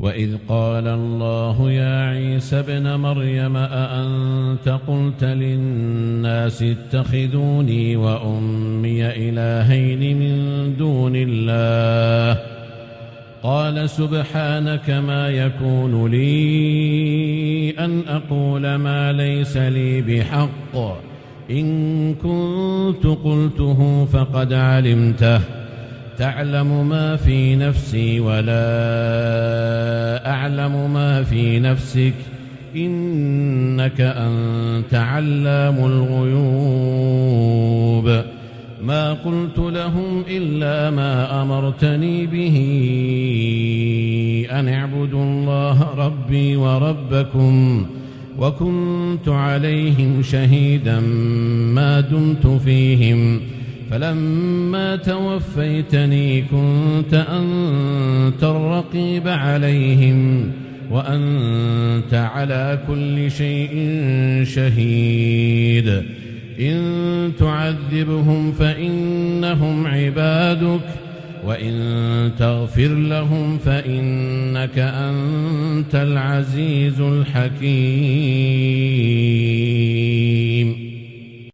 وإذ قال الله يا عيسى ابن مريم أأنت قلت للناس اتخذوني وأمي إلهين من دون الله قال سبحانك ما يكون لي أن أقول ما ليس لي بحق إن كنت قلته فقد علمته تعلم ما في نفسي ولا أعلم ما في نفسك إنك أنت علام الغيوب ما قلت لهم إلا ما أمرتني به أن اعبدوا الله ربي وربكم وكنت عليهم شهيدا ما دمت فيهم فلما توفيتني كنت أنت الرقيب عليهم وأنت على كل شيء شهيد إن تعذبهم فإنهم عبادك وإن تغفر لهم فإنك أنت العزيز الحكيم.